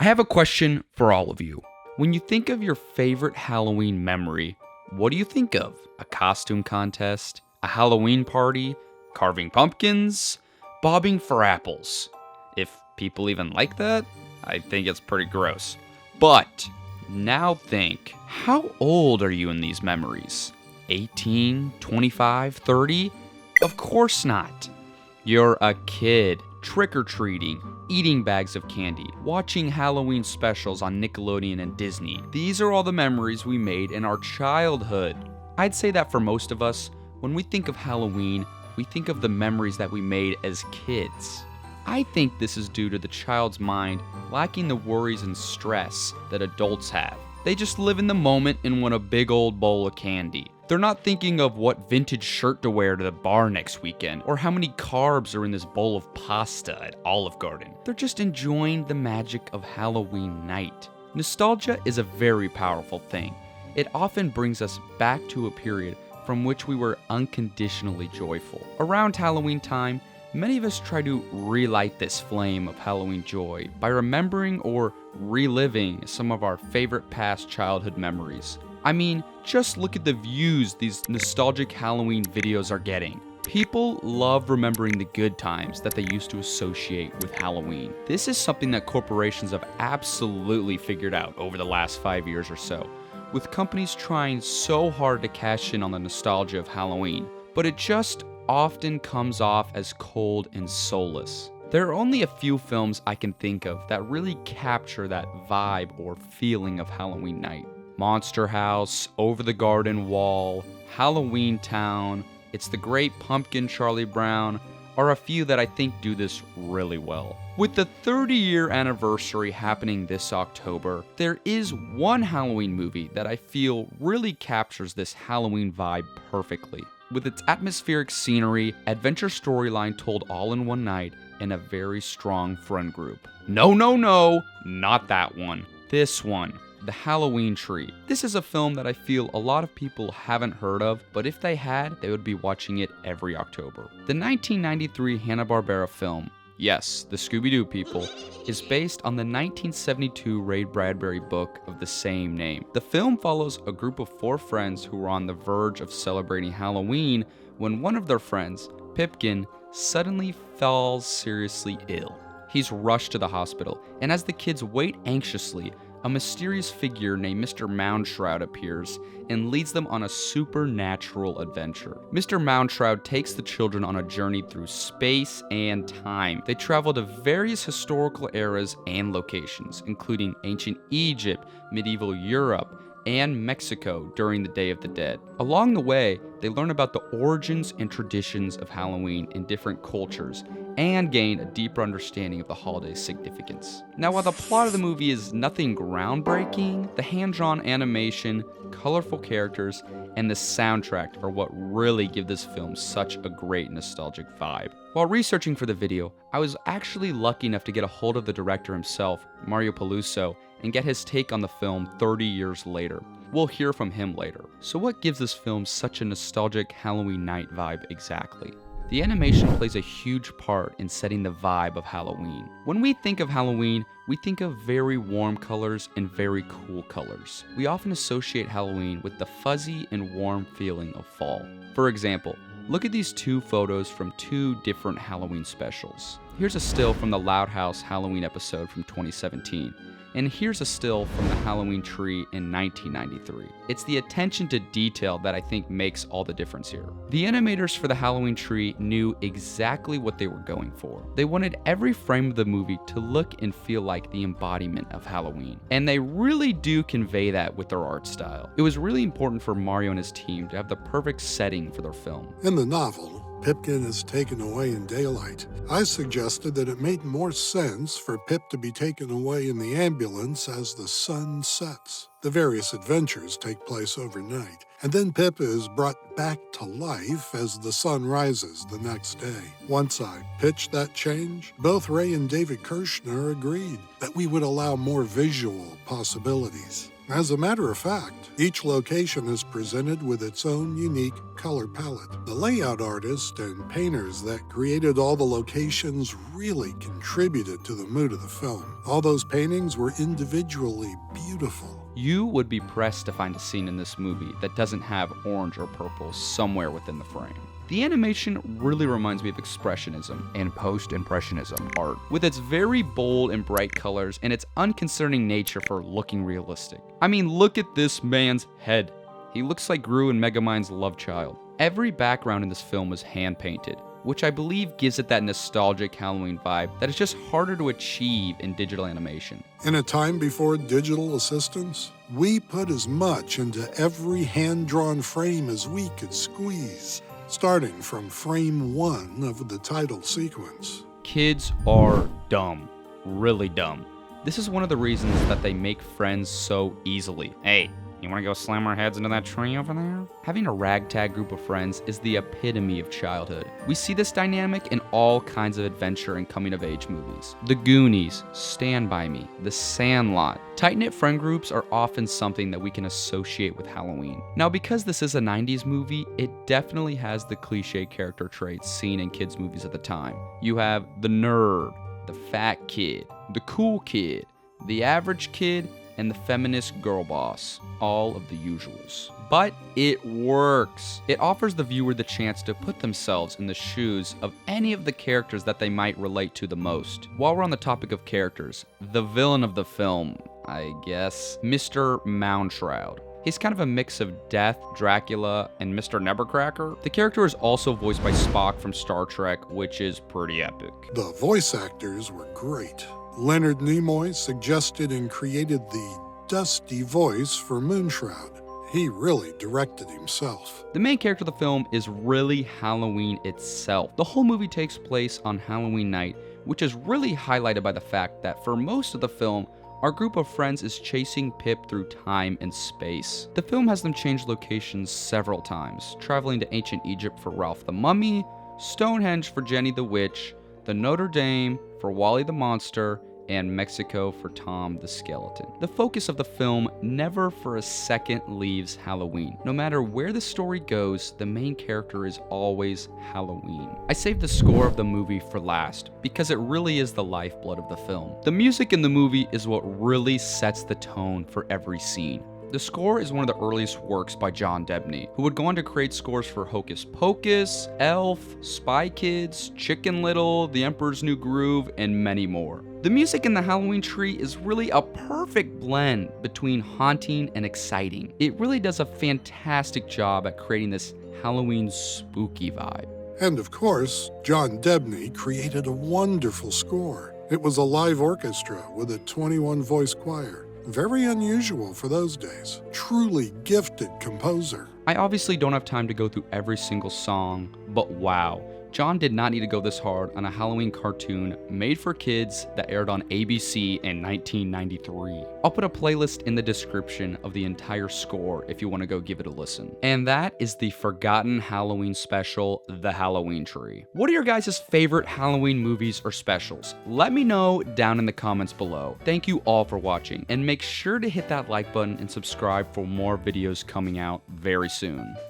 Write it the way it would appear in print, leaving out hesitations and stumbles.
I have a question for all of you. When you think of your favorite Halloween memory, what do you think of? A costume contest? A Halloween party? Carving pumpkins? Bobbing for apples? If people even like that, I think it's pretty gross. But now think, how old are you in these memories? 18, 25, 30? Of course not. You're a kid, trick-or-treating, eating bags of candy, watching Halloween specials on Nickelodeon and Disney. These are all the memories we made in our childhood. I'd say that for most of us, when we think of Halloween, we think of the memories that we made as kids. I think this is due to the child's mind lacking the worries and stress that adults have. They just live in the moment and want a big old bowl of candy. They're not thinking of what vintage shirt to wear to the bar next weekend, or how many carbs are in this bowl of pasta at Olive Garden. They're just enjoying the magic of Halloween night. Nostalgia is a very powerful thing. It often brings us back to a period from which we were unconditionally joyful. Around Halloween time, many of us try to relight this flame of Halloween joy by remembering or reliving some of our favorite past childhood memories. I mean, just look at the views these nostalgic Halloween videos are getting. People love remembering the good times that they used to associate with Halloween. This is something that corporations have absolutely figured out over the last 5 years or so, with companies trying so hard to cash in on the nostalgia of Halloween, but it just often comes off as cold and soulless. There are only a few films I can think of that really capture that vibe or feeling of Halloween night. Monster House, Over the Garden Wall, Halloween Town, It's the Great Pumpkin, Charlie Brown are a few that I think do this really well. With the 30-year anniversary happening this October, there is one Halloween movie that I feel really captures this Halloween vibe perfectly. With its atmospheric scenery, adventure storyline told all in one night, and a very strong friend group. No, not that one. This one. The Halloween Tree. This is a film that I feel a lot of people haven't heard of, but if they had, they would be watching it every October. The 1993 Hanna-Barbera film, yes, the Scooby-Doo people, is based on the 1972 Ray Bradbury book of the same name. The film follows a group of 4 friends who are on the verge of celebrating Halloween when one of their friends, Pipkin, suddenly falls seriously ill. He's rushed to the hospital, and as the kids wait anxiously, a mysterious figure named Mr. Moundshroud appears and leads them on a supernatural adventure. Mr. Moundshroud takes the children on a journey through space and time. They travel to various historical eras and locations, including ancient Egypt, medieval Europe, and Mexico during the Day of the Dead. Along the way, they learn about the origins and traditions of Halloween in different cultures and gain a deeper understanding of the holiday's significance. Now, while the plot of the movie is nothing groundbreaking, the hand-drawn animation, colorful characters, and the soundtrack are what really give this film such a great nostalgic vibe. While researching for the video, I was actually lucky enough to get a hold of the director himself, Mario Peluso, and get his take on the film 30 years later. We'll hear from him later. So what gives this film such a nostalgic Halloween night vibe exactly? The animation plays a huge part in setting the vibe of Halloween. When we think of Halloween, we think of very warm colors and very cool colors. We often associate Halloween with the fuzzy and warm feeling of fall. For example, look at these 2 photos from 2 different Halloween specials. Here's a still from the Loud House Halloween episode from 2017. And here's a still from the Halloween Tree in 1993. It's the attention to detail that I think makes all the difference here. The animators for the Halloween Tree knew exactly what they were going for. They wanted every frame of the movie to look and feel like the embodiment of Halloween. And they really do convey that with their art style. It was really important for Mario and his team to have the perfect setting for their film. In the novel, Pipkin is taken away in daylight. I suggested that it made more sense for Pip to be taken away in the ambulance as the sun sets. The various adventures take place overnight, and then Pip is brought back to life as the sun rises the next day. Once I pitched that change, both Ray and David Kirshner agreed that we would allow more visual possibilities. As a matter of fact, each location is presented with its own unique color palette. The layout artists and painters that created all the locations really contributed to the mood of the film. All those paintings were individually beautiful. You would be pressed to find a scene in this movie that doesn't have orange or purple somewhere within the frame. The animation really reminds me of Expressionism and Post-Impressionism art, with its very bold and bright colors and its unconcerning nature for looking realistic. I mean, look at this man's head. He looks like Gru and Megamind's love child. Every background in this film was hand-painted, which I believe gives it that nostalgic Halloween vibe that is just harder to achieve in digital animation. In a time before digital assistance, we put as much into every hand-drawn frame as we could squeeze, starting from frame 1 of the title sequence. Kids are dumb. Really dumb. This is one of the reasons that they make friends so easily. Hey, you want to go slam our heads into that tree over there? Having a ragtag group of friends is the epitome of childhood. We see this dynamic in all kinds of adventure and coming-of-age movies. The Goonies, Stand By Me, The Sandlot. Tight-knit friend groups are often something that we can associate with Halloween. Now, because this is a 90s movie, it definitely has the cliche character traits seen in kids' movies at the time. You have the nerd, the fat kid, the cool kid, the average kid, and the feminist girl boss, all of the usuals. But it works. It offers the viewer the chance to put themselves in the shoes of any of the characters that they might relate to the most. While we're on the topic of characters, the villain of the film, I guess, Mr. Moundshroud. He's kind of a mix of Death, Dracula, and Mr. Nevercracker. The character is also voiced by Spock from Star Trek, which is pretty epic. The voice actors were great. Leonard Nimoy suggested and created the dusty voice for Moonshroud. He really directed himself. The main character of the film is really Halloween itself. The whole movie takes place on Halloween night, which is really highlighted by the fact that for most of the film, our group of friends is chasing Pip through time and space. The film has them change locations several times, traveling to ancient Egypt for Ralph the Mummy, Stonehenge for Jenny the Witch, the Notre Dame for Wally the Monster, and Mexico for Tom the Skeleton. The focus of the film never for a second leaves Halloween. No matter where the story goes, the main character is always Halloween. I saved the score of the movie for last because it really is the lifeblood of the film. The music in the movie is what really sets the tone for every scene. The score is one of the earliest works by John Debney, who would go on to create scores for Hocus Pocus, Elf, Spy Kids, Chicken Little, The Emperor's New Groove, and many more. The music in the Halloween tree is really a perfect blend between haunting and exciting. It really does a fantastic job at creating this Halloween spooky vibe. And of course, John Debney created a wonderful score. It was a live orchestra with a 21-voice choir. Very unusual for those days. Truly gifted composer. I obviously don't have time to go through every single song, but wow. John did not need to go this hard on a Halloween cartoon made for kids that aired on ABC in 1993. I'll put a playlist in the description of the entire score if you want to go give it a listen. And that is the Forgotten Halloween special, The Halloween Tree. What are your guys' favorite Halloween movies or specials? Let me know down in the comments below. Thank you all for watching, and make sure to hit that like button and subscribe for more videos coming out very soon.